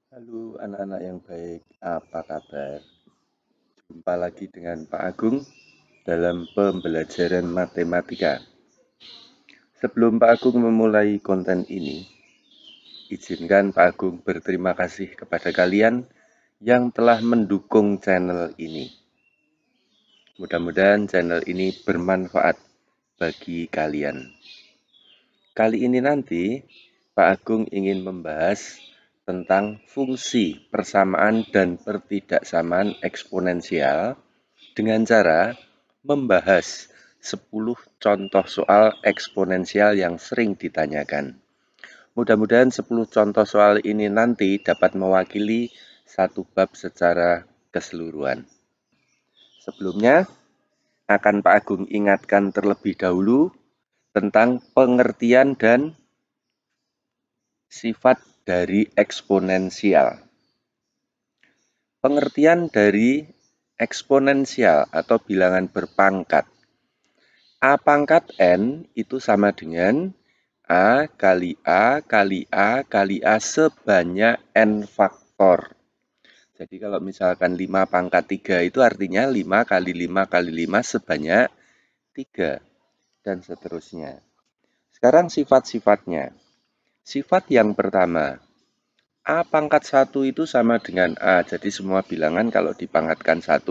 Halo anak-anak yang baik, apa kabar? Jumpa lagi dengan Pak Agung dalam pembelajaran matematika. Sebelum Pak Agung memulai konten ini, izinkan Pak Agung berterima kasih kepada kalian yang telah mendukung channel ini. Mudah-mudahan channel ini bermanfaat bagi kalian. Kali ini nanti Pak Agung ingin membahas tentang fungsi persamaan dan pertidaksamaan eksponensial dengan cara membahas 10 contoh soal eksponensial yang sering ditanyakan. Mudah-mudahan 10 contoh soal ini nanti dapat mewakili satu bab secara keseluruhan. Sebelumnya, akan Pak Agung ingatkan terlebih dahulu tentang pengertian dan sifat dari eksponensial. Pengertian dari eksponensial atau bilangan berpangkat. A pangkat N itu sama dengan A kali A kali A kali A sebanyak N faktor. Jadi kalau misalkan 5 pangkat 3 itu artinya 5 kali 5 kali 5 sebanyak 3. Dan seterusnya. Sekarang sifat-sifatnya. Sifat yang pertama, A pangkat 1 itu sama dengan A. Jadi semua bilangan kalau dipangkatkan 1,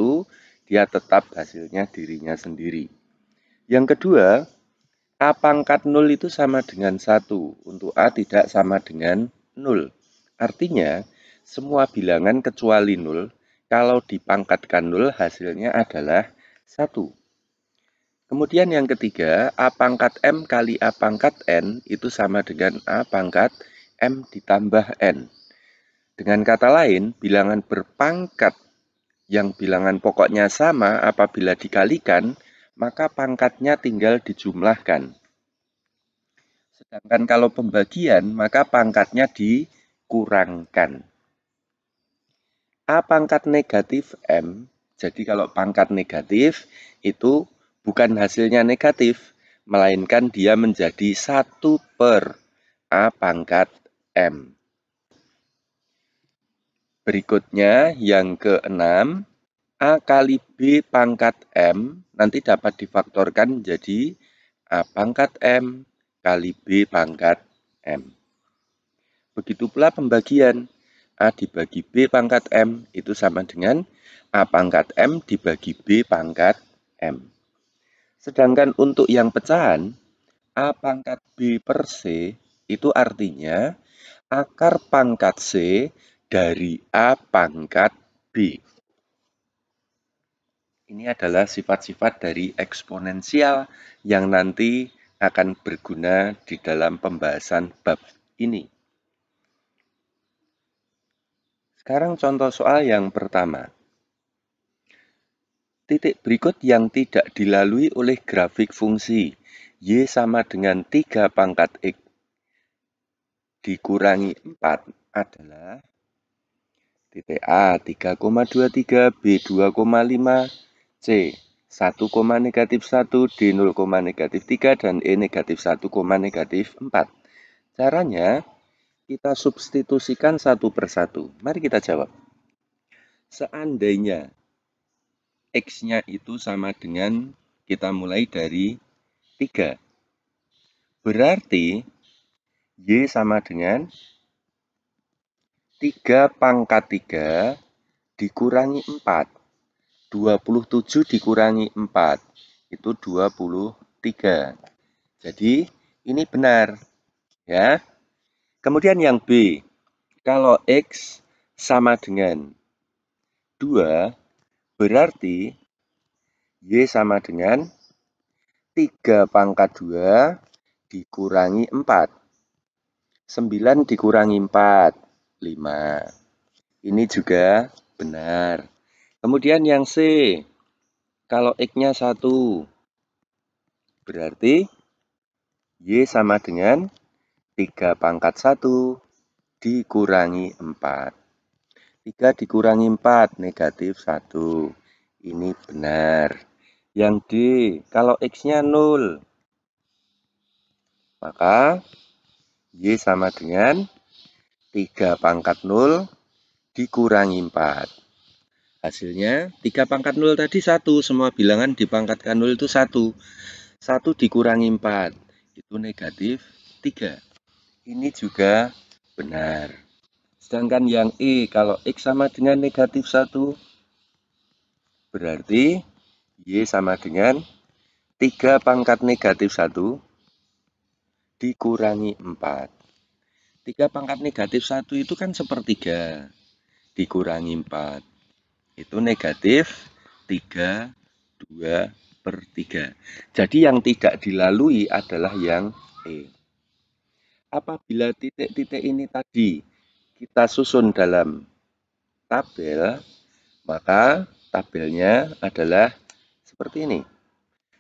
dia tetap hasilnya dirinya sendiri. Yang kedua, A pangkat 0 itu sama dengan 1. Untuk A tidak sama dengan 0. Artinya, semua bilangan kecuali 0, kalau dipangkatkan 0 hasilnya adalah 1. Kemudian yang ketiga, A pangkat M kali A pangkat N itu sama dengan A pangkat M ditambah N. Dengan kata lain, bilangan berpangkat yang bilangan pokoknya sama apabila dikalikan, maka pangkatnya tinggal dijumlahkan. Sedangkan kalau pembagian, maka pangkatnya dikurangkan. A pangkat negatif M, jadi kalau pangkat negatif itu bukan hasilnya negatif, melainkan dia menjadi 1 per A pangkat M. Berikutnya yang keenam, A kali B pangkat M nanti dapat difaktorkan menjadi A pangkat M kali B pangkat M. Begitu pula pembagian. A dibagi B pangkat M itu sama dengan A pangkat M dibagi B pangkat M. Sedangkan untuk yang pecahan, A pangkat B per C itu artinya akar pangkat C dari A pangkat B. Ini adalah sifat-sifat dari eksponensial yang nanti akan berguna di dalam pembahasan bab ini. Sekarang contoh soal yang pertama. Titik berikut yang tidak dilalui oleh grafik fungsi Y sama dengan 3 pangkat X dikurangi 4 adalah titik A 3,23, B 2,5, C 1, negatif 1, D 0, negatif 3, dan E negatif 1, negatif 4. Caranya, kita substitusikan satu persatu. Mari kita jawab. Seandainya X-nya itu sama dengan, kita mulai dari 3. Berarti Y sama dengan 3 pangkat 3 dikurangi 4. 27 dikurangi 4. Itu 23. Jadi ini benar. Ya. Kemudian yang B. Kalau X sama dengan 2, berarti Y sama dengan 3 pangkat 2 dikurangi 4. 9 dikurangi 4, 5. Ini juga benar. Kemudian yang C. Kalau X-nya 1, berarti Y sama dengan 3 pangkat 1 dikurangi 4. 3 dikurangi 4, negatif 1. Ini benar. Yang D, kalau X-nya 0, maka Y sama dengan 3 pangkat 0 dikurangi 4. Hasilnya 3 pangkat 0 tadi 1. Semua bilangan dipangkatkan 0 itu 1. 1 dikurangi 4. Itu negatif 3. Ini juga benar. Sedangkan yang E, kalau X sama dengan negatif 1, berarti Y sama dengan 3 pangkat negatif 1 dikurangi 4. 3 pangkat negatif 1 itu kan sepertiga. Dikurangi 4. Itu negatif 3/2/3. Jadi yang tidak dilalui adalah yang E. Apabila titik-titik ini tadi kita susun dalam tabel, maka tabelnya adalah seperti ini.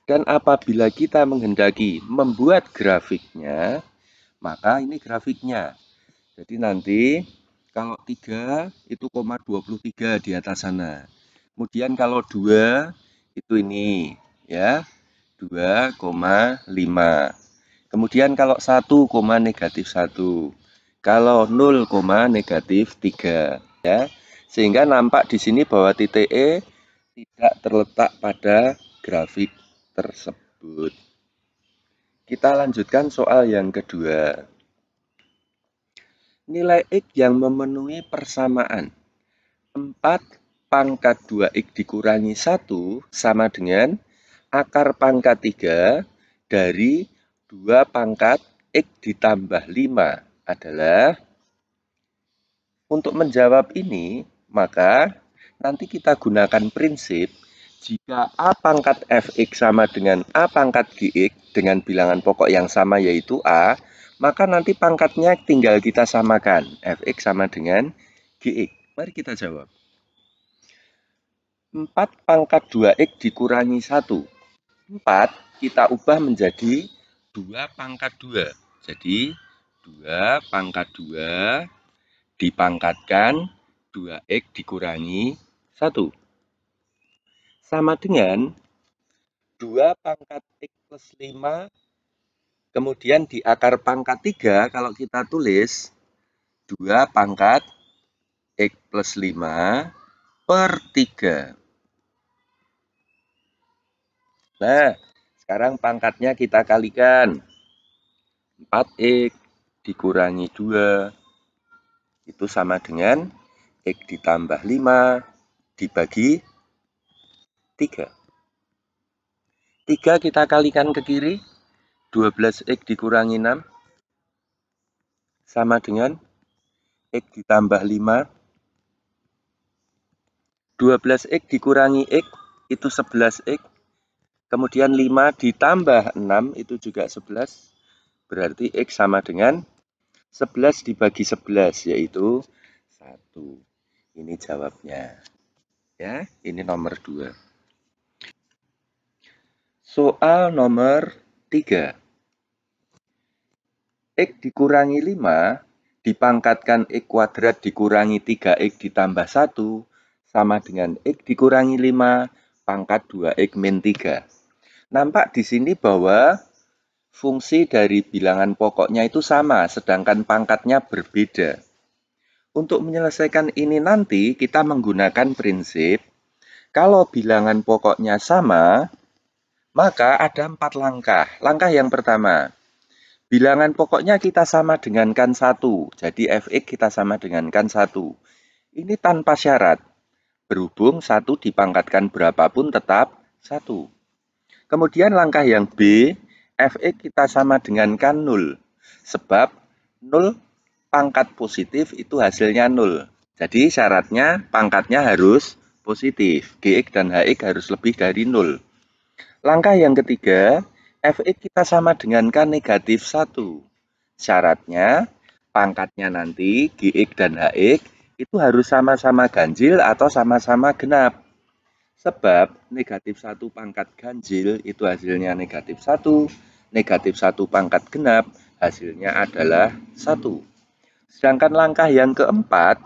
Dan apabila kita menghendaki membuat grafiknya, maka ini grafiknya. Jadi nanti kalau 3 itu 0,23 di atas sana. Kemudian kalau 2 itu ini ya, 2,5. Kemudian kalau 1, negatif 1. Kalau 0, negatif 3 ya. Sehingga nampak di sini bahwa titik E tidak terletak pada grafik tersebut. Kita lanjutkan soal yang kedua. Nilai X yang memenuhi persamaan 4 pangkat 2X dikurangi 1 sama dengan akar pangkat 3 dari 2 pangkat X ditambah 5 adalah, untuk menjawab ini, maka nanti kita gunakan prinsip jika A pangkat Fx sama dengan A pangkat Gx dengan bilangan pokok yang sama yaitu A, maka nanti pangkatnya tinggal kita samakan. Fx sama dengan Gx. Mari kita jawab. 4 pangkat 2x dikurangi 1. 4 kita ubah menjadi 2 pangkat 2. Jadi 2 pangkat 2 dipangkatkan 2x dikurangi 1. Sama dengan 2 pangkat x plus 5. Kemudian di akar pangkat 3 kalau kita tulis 2 pangkat x plus 5 per 3. Nah, sekarang pangkatnya kita kalikan. 4x dikurangi 2 itu sama dengan x ditambah 5 dibagi 3. 3 kita kalikan ke kiri. 12x dikurangi 6 sama dengan x ditambah 5. 12x dikurangi x itu 11x. Kemudian 5 ditambah 6 itu juga 11. Berarti x sama dengan 11 dibagi 11 yaitu 1. Ini jawabnya. Ya, ini nomor 2. Soal nomor 3. X dikurangi 5 dipangkatkan X kuadrat dikurangi 3X ditambah 1 sama dengan X dikurangi 5 pangkat 2X min 3. Nampak di sini bahwa fungsi dari bilangan pokoknya itu sama, sedangkan pangkatnya berbeda. Untuk menyelesaikan ini nanti kita menggunakan prinsip, kalau bilangan pokoknya sama, maka ada 4 langkah. Langkah yang pertama, bilangan pokoknya kita sama dengankan 1. Jadi Fx kita sama dengankan 1. Ini tanpa syarat. Berhubung 1 dipangkatkan berapapun tetap 1. Kemudian langkah yang B, Fx kita sama dengankan 0. Sebab 0 pangkat positif itu hasilnya 0. Jadi syaratnya pangkatnya harus positif. Gx dan Hx harus lebih dari 0. Langkah yang ketiga, Fx kita sama dengankan negatif 1. Syaratnya, pangkatnya nanti Gx dan Hx itu harus sama-sama ganjil atau sama-sama genap. Sebab negatif 1 pangkat ganjil itu hasilnya negatif 1. Negatif 1 pangkat genap hasilnya adalah 1. Sedangkan langkah yang keempat,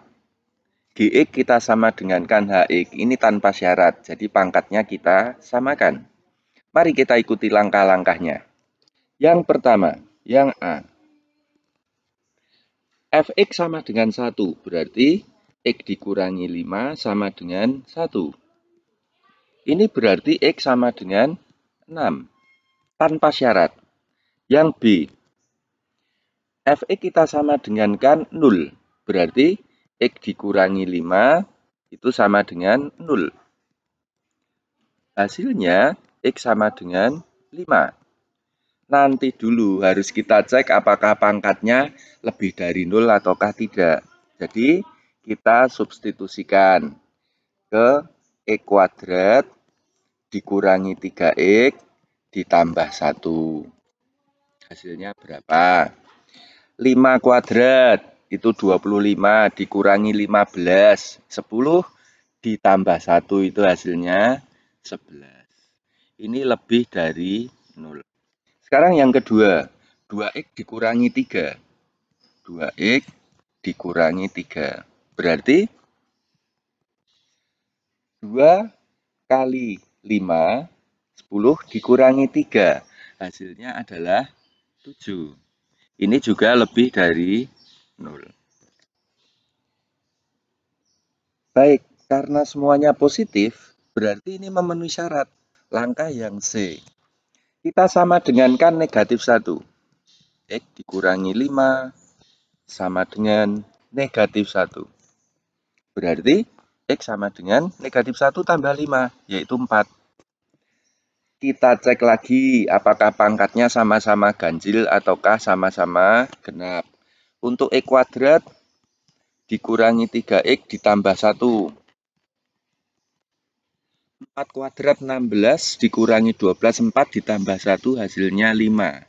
Gx kita sama dengankan Hx. Ini tanpa syarat, jadi pangkatnya kita samakan. Mari kita ikuti langkah-langkahnya. Yang pertama, yang A. Fx sama dengan 1, berarti X dikurangi 5 sama dengan 1. Ini berarti X sama dengan 6. Tanpa syarat. Yang B, Fx kita sama dengan kan 0. Berarti X dikurangi 5 itu sama dengan 0. Hasilnya X sama dengan 5. Nanti dulu harus kita cek apakah pangkatnya lebih dari 0 ataukah tidak. Jadi kita substitusikan ke X kuadrat dikurangi 3X ditambah 1. Hasilnya berapa? 5 kuadrat itu 25 dikurangi 15. 10 ditambah 1 itu hasilnya 11. Ini lebih dari 0. Sekarang yang kedua, 2X dikurangi 3. 2X dikurangi 3. Berarti 2 kali 5, 10 dikurangi 3. Hasilnya adalah 7. Ini juga lebih dari 0. Baik, karena semuanya positif, berarti ini memenuhi syarat. Langkah yang C. Kita sama dengankan negatif 1. X dikurangi 5 sama dengan negatif 1. Berarti X sama dengan negatif 1 tambah 5, yaitu 4. Kita cek lagi apakah pangkatnya sama-sama ganjil ataukah sama-sama genap. Untuk X kuadrat dikurangi 3X ditambah 1. 4 kuadrat 16 dikurangi 12, 4 ditambah 1 hasilnya 5.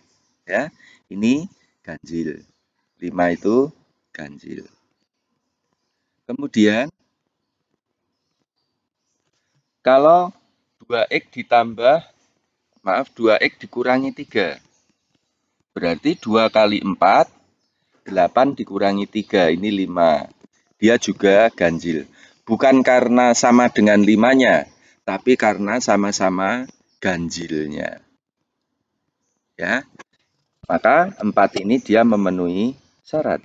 Ya, ini ganjil. 5 itu ganjil. Kemudian kalau 2X dikurangi 3. Berarti 2 kali 4, 8 dikurangi 3, ini 5. Dia juga ganjil. Bukan karena sama dengan 5-nya, tapi karena sama-sama ganjilnya. Ya. Maka 4 ini dia memenuhi syarat.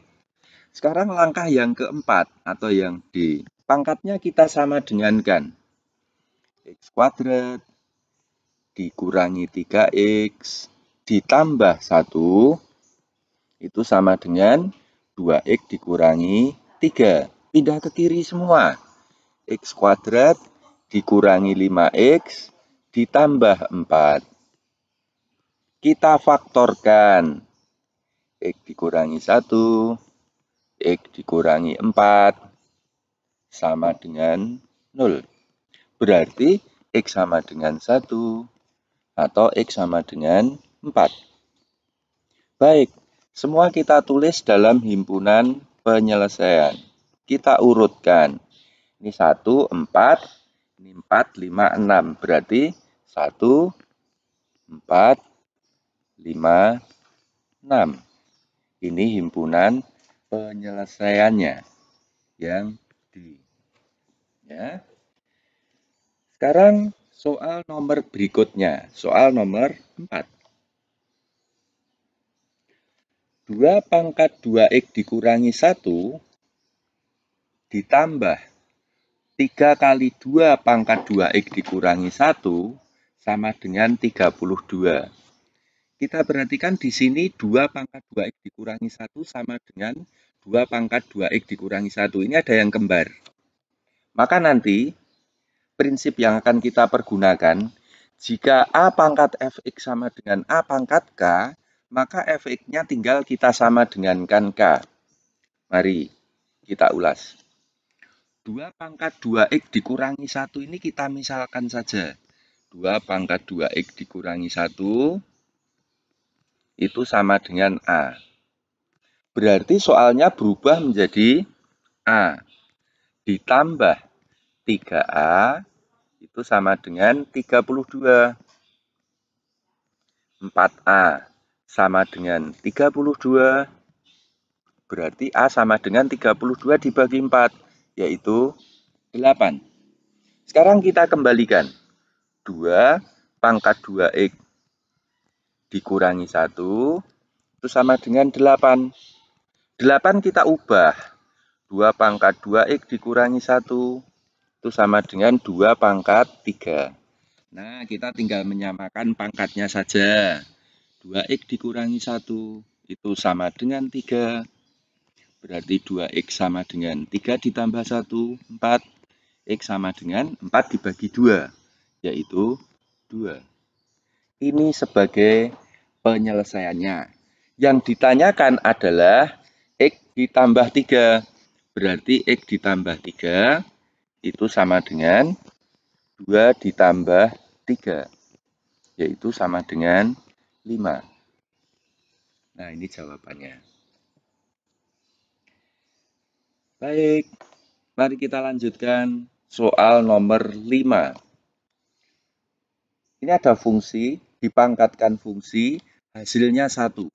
Sekarang langkah yang keempat atau yang D. Pangkatnya kita sama dengankan. X kuadrat dikurangi 3X ditambah 1 itu sama dengan 2X dikurangi 3. Pindah ke kiri semua. X kuadrat dikurangi 5X ditambah 4. Kita faktorkan. X dikurangi 1, X dikurangi 4 sama dengan 0. Berarti X sama dengan 1 atau X sama dengan 4. Baik, semua kita tulis dalam himpunan penyelesaian. Kita urutkan. Ini 1, 4, ini 4, 5, 6. Berarti 1, 4, 5, 6. Ini himpunan penyelesaiannya yang D. Ya. Sekarang soal nomor berikutnya, soal nomor 4. 2 pangkat 2X dikurangi 1 ditambah 3 kali 2 pangkat 2X dikurangi 1 sama dengan 32. Kita perhatikan di sini 2 pangkat 2X dikurangi 1 sama dengan 2 pangkat 2X dikurangi 1. Ini ada yang kembar. Maka nanti prinsip yang akan kita pergunakan, jika A pangkat Fx sama dengan A pangkat K, maka Fx-nya tinggal kita sama dengankan K. Mari kita ulas. 2 pangkat 2X dikurangi 1 ini kita misalkan saja. 2 pangkat 2X dikurangi 1 itu sama dengan A. Berarti soalnya berubah menjadi A ditambah 3A itu sama dengan 32. 4A sama dengan 32. Berarti A sama dengan 32 dibagi 4, yaitu 8. Sekarang kita kembalikan. 2 pangkat 2X dikurangi 1 itu sama dengan 8. 8 kita ubah. 2 pangkat 2x dikurangi 1 itu sama dengan 2 pangkat 3. Nah, kita tinggal menyamakan pangkatnya saja. 2x dikurangi 1 itu sama dengan 3. Berarti 2x sama dengan 3 ditambah 1, 4. X sama dengan 4 dibagi 2, yaitu 2. Ini sebagai penyelesaiannya. Yang ditanyakan adalah X ditambah 3. Berarti X ditambah 3 itu sama dengan 2 ditambah 3, yaitu sama dengan 5. Nah, ini jawabannya. Baik, mari kita lanjutkan soal nomor 5. Ini ada fungsi, dipangkatkan fungsi, hasilnya 1.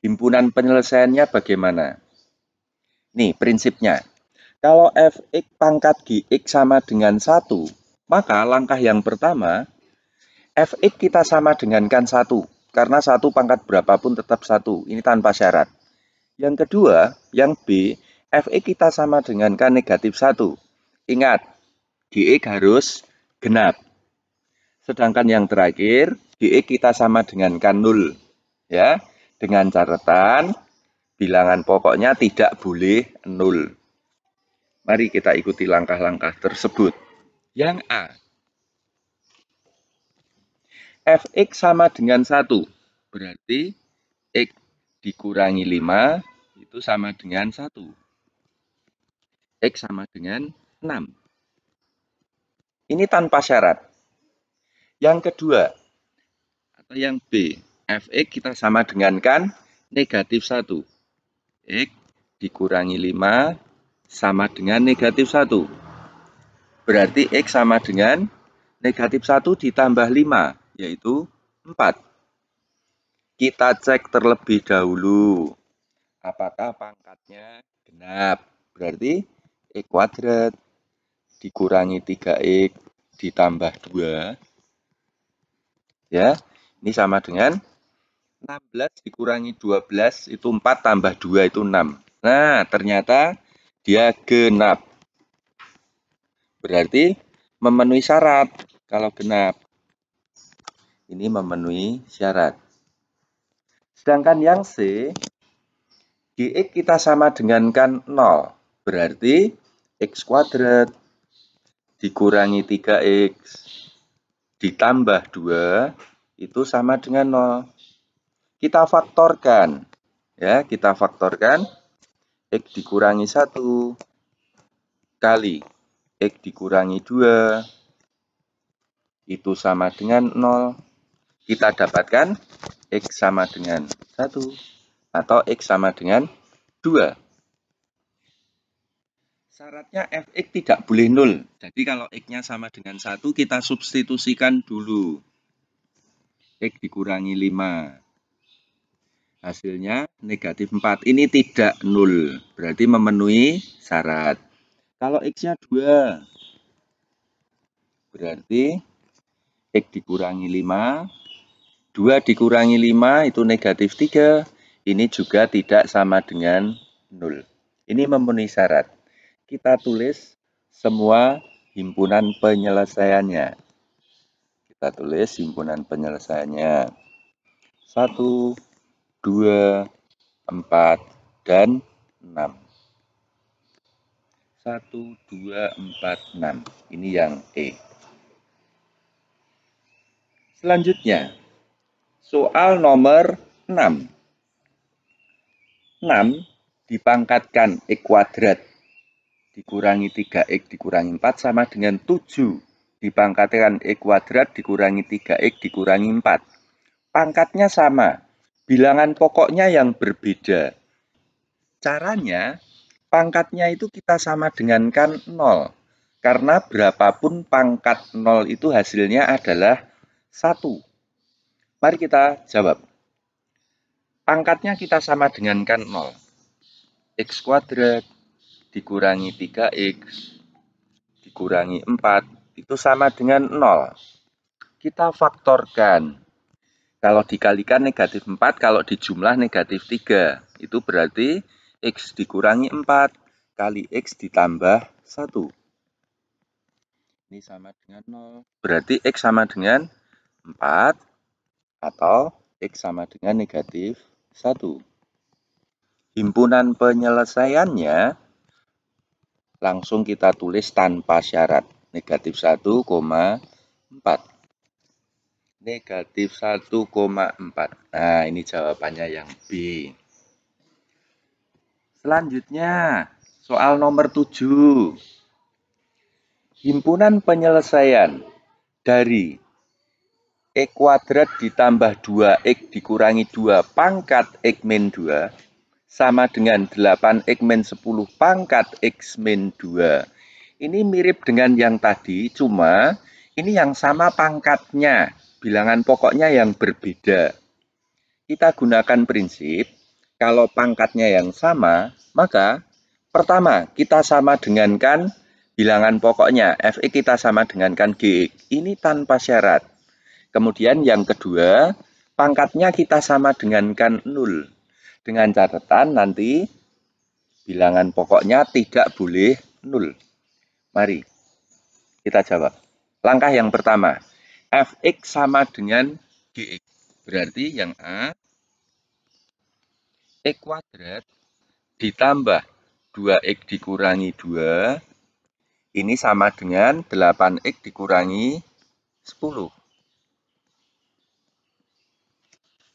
Himpunan penyelesaiannya bagaimana? Nih, prinsipnya. Kalau fx pangkat gx sama dengan 1, maka langkah yang pertama, fx kita sama dengankan 1. Karena 1 pangkat berapapun tetap 1. Ini tanpa syarat. Yang kedua, yang B, fx kita sama dengankan negatif 1. Ingat, gx harus genap. Sedangkan yang terakhir, gx kita sama dengankan 0. Ya, dengan catatan bilangan pokoknya tidak boleh 0. Mari kita ikuti langkah-langkah tersebut. Yang A, fx sama dengan 1. Berarti x dikurangi 5 itu sama dengan 1. X sama dengan 6. Ini tanpa syarat. Yang kedua, atau yang B, fx kita sama dengankan negatif 1. X dikurangi 5 sama dengan negatif 1. Berarti X sama dengan negatif 1 ditambah 5, yaitu 4. Kita cek terlebih dahulu, apakah pangkatnya genap. Berarti X kuadrat dikurangi 3X ditambah 2. Ya, ini sama dengan 16 dikurangi 12 itu 4 tambah 2 itu 6. Nah, ternyata dia genap. Berarti memenuhi syarat kalau genap. Ini memenuhi syarat. Sedangkan yang C, gx kita sama dengankan 0. Berarti x kuadrat dikurangi 3x ditambah 2 itu sama dengan 0. Kita faktorkan. Ya, kita faktorkan x dikurangi 1 kali x dikurangi 2 itu sama dengan 0. Kita dapatkan x sama dengan 1 atau x sama dengan 2. Syaratnya fx tidak boleh 0. Jadi kalau x-nya sama dengan 1, kita substitusikan dulu. X dikurangi 5. Hasilnya negatif 4. Ini tidak 0. Berarti memenuhi syarat. Kalau x-nya 2. Berarti x dikurangi 5. 2 dikurangi 5 itu negatif 3. Ini juga tidak sama dengan 0. Ini memenuhi syarat. Kita tulis semua himpunan penyelesaiannya. Kita tulis himpunan penyelesaiannya. 1, 2, 4, dan 6. 1, 2, 4, 6. Ini yang E. Selanjutnya, soal nomor 6. 6 dipangkatkan X kuadrat dikurangi 3X dikurangi 4 sama dengan 7 dipangkatkan X kuadrat dikurangi 3X dikurangi 4. Pangkatnya sama, bilangan pokoknya yang berbeda. Caranya, pangkatnya itu kita sama dengankan 0. Karena berapapun pangkat 0 itu hasilnya adalah 1. Mari kita jawab. Pangkatnya kita sama dengankan 0. X kuadrat dikurangi 3X dikurangi 4 itu sama dengan 0. Kita faktorkan. Kalau dikalikan negatif 4, kalau dijumlah negatif 3. Itu berarti X dikurangi 4 kali X ditambah 1. Ini sama dengan 0. Berarti X sama dengan 4 atau X sama dengan negatif 1. Himpunan penyelesaiannya langsung kita tulis tanpa syarat. Negatif 1,4. Negatif 1,4. Nah, ini jawabannya yang B. Selanjutnya, soal nomor 7. Himpunan penyelesaian dari X kuadrat ditambah 2X dikurangi 2 pangkat X min 2 sama dengan 8X min 10 pangkat X min 2. Ini mirip dengan yang tadi, cuma ini yang sama pangkatnya, bilangan pokoknya yang berbeda. Kita gunakan prinsip, kalau pangkatnya yang sama, maka pertama kita sama dengankan bilangan pokoknya, Fx kita sama dengankan Gx. Ini tanpa syarat. Kemudian yang kedua, pangkatnya kita sama dengankan 0. Dengan catatan nanti bilangan pokoknya tidak boleh 0. Mari kita jawab. Langkah yang pertama, Fx sama dengan Gx. Berarti yang A, X kuadrat ditambah 2X dikurangi 2, ini sama dengan 8X dikurangi 10.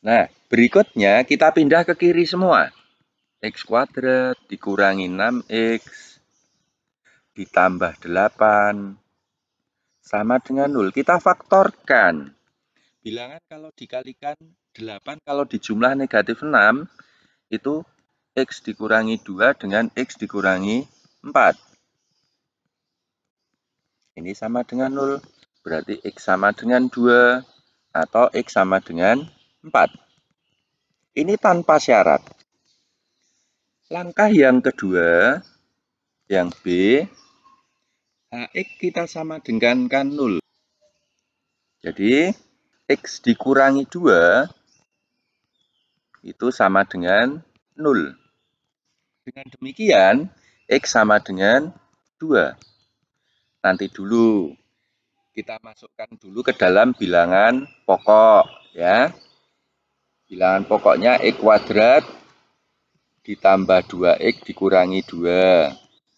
Nah, berikutnya kita pindah ke kiri semua. X kuadrat dikurangi 6X ditambah 8 sama dengan 0. Kita faktorkan. Bilangan kalau dikalikan 8, kalau dijumlah negatif 6, itu X dikurangi 2 dengan X dikurangi 4. Ini sama dengan 0. Berarti X sama dengan 2 atau X sama dengan 4. Ini tanpa syarat. Langkah yang kedua, yang B, Hx kita sama dengankan 0. Jadi, X dikurangi 2 itu sama dengan 0. Dengan demikian, X sama dengan 2. Nanti dulu, kita masukkan dulu ke dalam bilangan pokok. Ya. Bilangan pokoknya X kuadrat ditambah 2X dikurangi 2.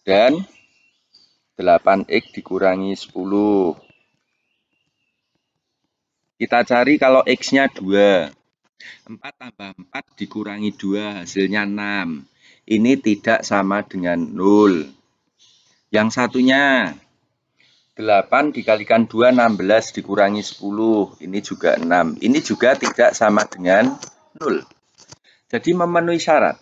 Dan 8X dikurangi 10. Kita cari kalau X-nya 2. 4 tambah 4 dikurangi 2, hasilnya 6. Ini tidak sama dengan 0. Yang satunya, 8 dikalikan 2, 16 dikurangi 10. Ini juga 6. Ini juga tidak sama dengan 0. Jadi memenuhi syarat.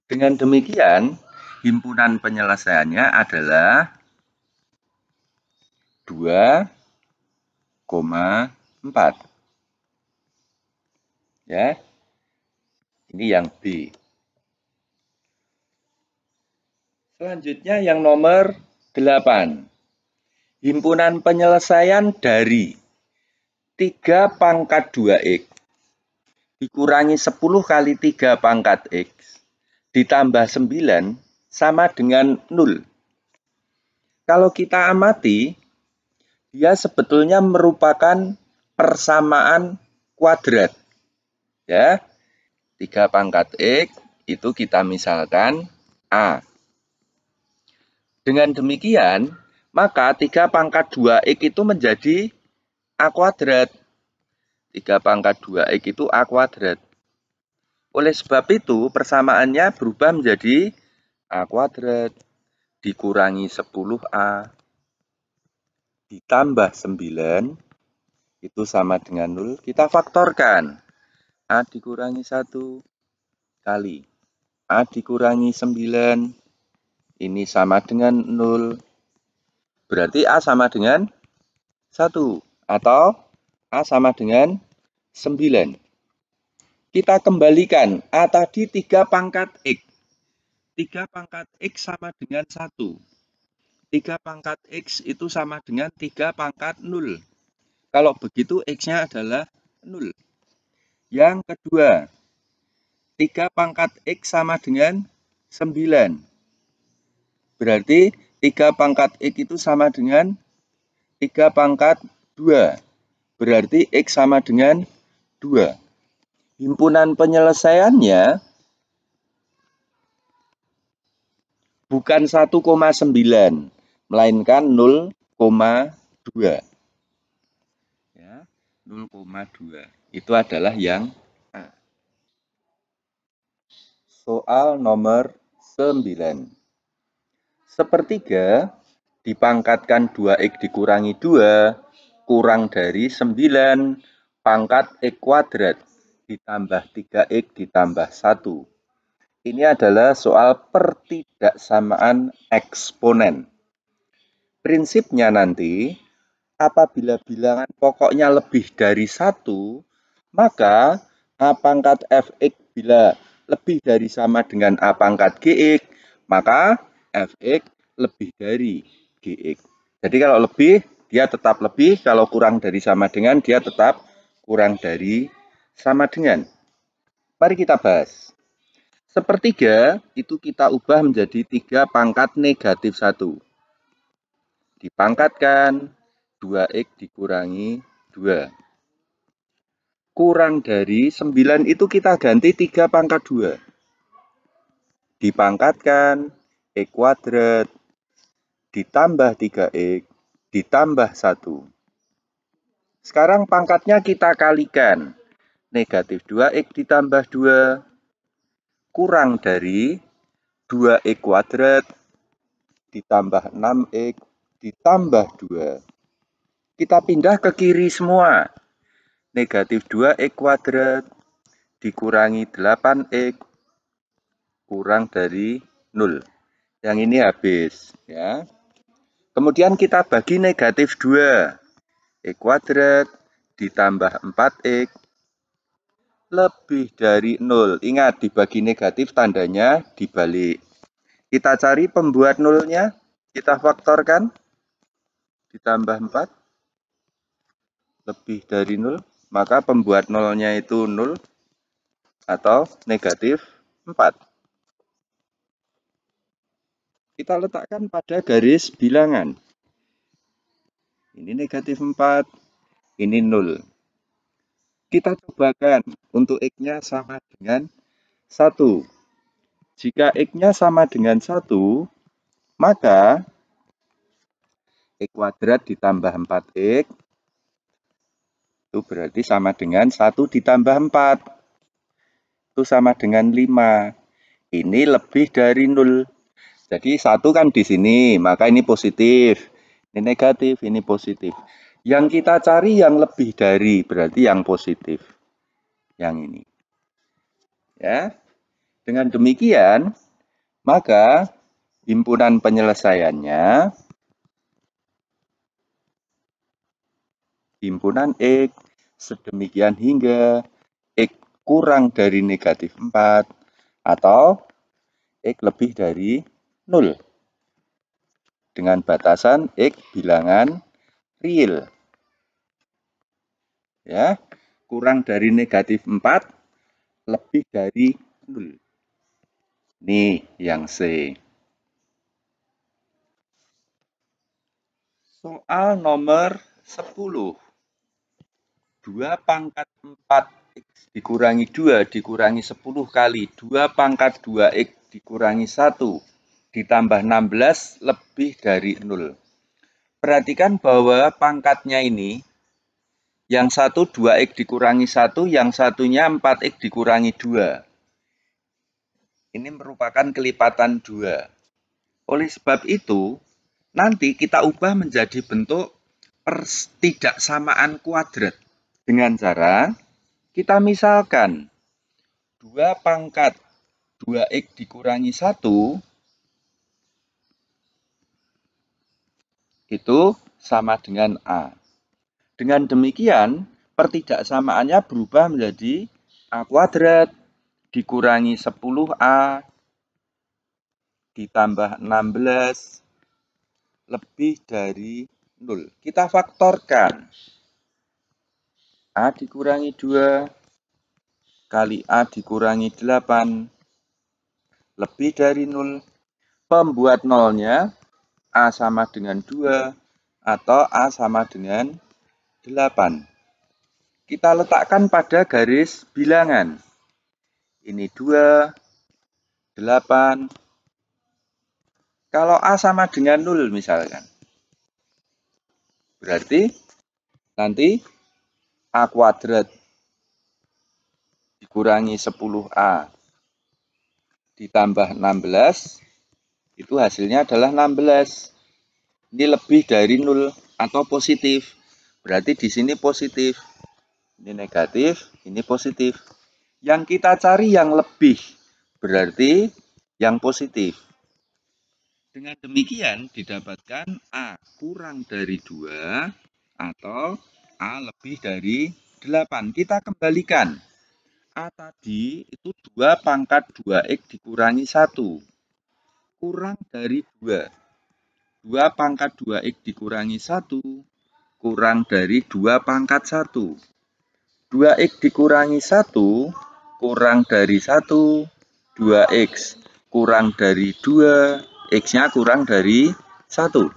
Dengan demikian, himpunan penyelesaiannya adalah 2,4. Ya. Ini yang B. Selanjutnya yang nomor 8. Himpunan penyelesaian dari 3 pangkat 2X dikurangi 10 kali 3 pangkat X ditambah 9 sama dengan 0. Kalau kita amati, dia sebetulnya merupakan persamaan kuadrat. Ya, 3 pangkat X itu kita misalkan A. Dengan demikian, maka 3 pangkat 2X itu menjadi A kuadrat. 3 pangkat 2X itu A kuadrat. Oleh sebab itu, persamaannya berubah menjadi A kuadrat dikurangi 10A ditambah 9 itu sama dengan 0. Kita faktorkan. A dikurangi 1 kali A dikurangi 9. Ini sama dengan 0. Berarti A sama dengan 1. Atau A sama dengan 9. Kita kembalikan. A tadi 3 pangkat X. 3 pangkat X sama dengan 1. 3 pangkat X itu sama dengan 3 pangkat 0. Kalau begitu X-nya adalah 0. Yang kedua, 3 pangkat X sama dengan 9. Berarti 3 pangkat X itu sama dengan 3 pangkat 2. Berarti X sama dengan 2. Himpunan penyelesaiannya bukan 1,9, melainkan 0,2. Ya, 0,2. Itu adalah yang A. Soal nomor 9. Sepertiga dipangkatkan 2x dikurangi 2 kurang dari 9 pangkat x kuadrat ditambah 3x ditambah 1. Ini adalah soal pertidaksamaan eksponen. Prinsipnya nanti, apabila bilangan pokoknya lebih dari 1, maka A pangkat Fx bila lebih dari sama dengan A pangkat Gx, maka Fx lebih dari Gx. Jadi kalau lebih, dia tetap lebih. Kalau kurang dari sama dengan, dia tetap kurang dari sama dengan. Mari kita bahas. Sepertiga itu kita ubah menjadi 3 pangkat negatif 1. Dipangkatkan 2x dikurangi 2. Kurang dari 9 itu kita ganti 3 pangkat 2. Dipangkatkan x kuadrat ditambah 3x ditambah 1. Sekarang pangkatnya kita kalikan. Negatif 2x ditambah 2 kurang dari 2x kuadrat ditambah 6x ditambah 2. Kita pindah ke kiri semua. Negatif 2x kuadrat dikurangi 8x kurang dari 0. Yang ini habis, ya. Kemudian kita bagi negatif 2. X kuadrat ditambah 4x lebih dari 0. Ingat, dibagi negatif tandanya dibalik. Kita cari pembuat nolnya, kita faktorkan. Ditambah 4 lebih dari 0. Maka pembuat nolnya itu 0 atau negatif 4. Kita letakkan pada garis bilangan. Ini negatif 4, ini 0. Kita cobakan untuk X-nya sama dengan 1. Jika X-nya sama dengan 1, maka X kuadrat ditambah 4X itu berarti sama dengan 1 ditambah 4. Itu sama dengan 5. Ini lebih dari 0. Jadi 1 kan di sini, maka ini positif. Ini negatif, ini positif. Yang kita cari yang lebih dari, berarti yang positif. Yang ini. Ya. Dengan demikian, maka himpunan penyelesaiannya himpunan X sedemikian hingga X kurang dari negatif 4 atau X lebih dari 0 dengan batasan X bilangan real. Ya, kurang dari negatif 4 lebih dari 0. Nih yang C. Soal nomor 10. 2 pangkat 4x dikurangi 2 dikurangi 10 kali 2 pangkat 2x dikurangi 1 ditambah 16 lebih dari 0. Perhatikan bahwa pangkatnya ini yang satu 2x dikurangi 1, yang satunya 4x dikurangi 2. Ini merupakan kelipatan 2. Oleh sebab itu, nanti kita ubah menjadi bentuk pertidaksamaan kuadrat. Dengan cara, kita misalkan 2 pangkat 2x dikurangi 1 itu sama dengan A. Dengan demikian, pertidaksamaannya berubah menjadi A kuadrat dikurangi 10A ditambah 16 lebih dari 0. Kita faktorkan. A dikurangi 2 kali A dikurangi 8 lebih dari 0. Pembuat nolnya A sama dengan 2 atau A sama dengan 8. Kita letakkan pada garis bilangan. Ini 2, 8. Kalau A sama dengan 0 misalkan. Berarti nanti A kuadrat dikurangi 10A ditambah 16, itu hasilnya adalah 16. Ini lebih dari 0 atau positif. Berarti di sini positif. Ini negatif, ini positif. Yang kita cari yang lebih, berarti yang positif. Dengan demikian didapatkan A kurang dari 2 atau A lebih dari 8. Kita kembalikan. A tadi itu 2 pangkat 2X dikurangi 1. Kurang dari 2. 2 pangkat 2X dikurangi 1. Kurang dari 2 pangkat 1. 2X dikurangi 1. Kurang dari 1. 2X kurang dari 2. X-nya kurang dari 1.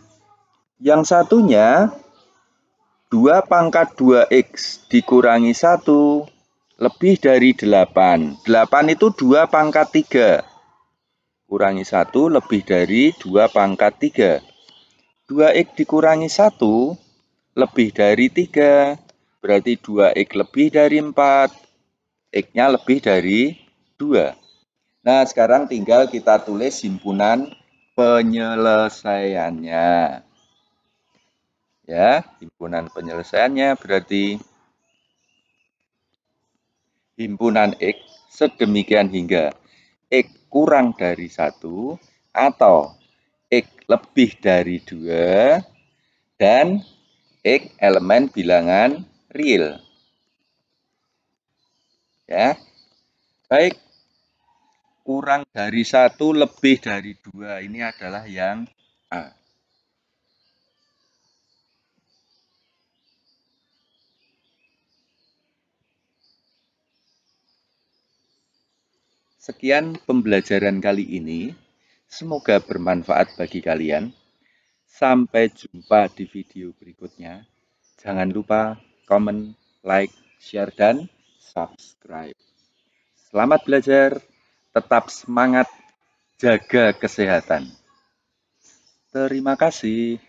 Yang satunya 2 pangkat 2X dikurangi 1. Lebih dari 8. 8 itu 2 pangkat 3. Kurangi 1 lebih dari 2 pangkat 3. 2X dikurangi 1 lebih dari 3. Berarti 2X lebih dari 4. X-nya lebih dari 2. Nah, sekarang tinggal kita tulis himpunan penyelesaiannya. Ya, himpunan penyelesaiannya berarti himpunan X sedemikian hingga X kurang dari 1 atau X lebih dari 2 dan X elemen bilangan real. Ya. Baik, kurang dari 1 lebih dari 2 ini adalah yang A. Sekian pembelajaran kali ini. Semoga bermanfaat bagi kalian. Sampai jumpa di video berikutnya. Jangan lupa komen, like, share, dan subscribe. Selamat belajar, tetap semangat, jaga kesehatan. Terima kasih.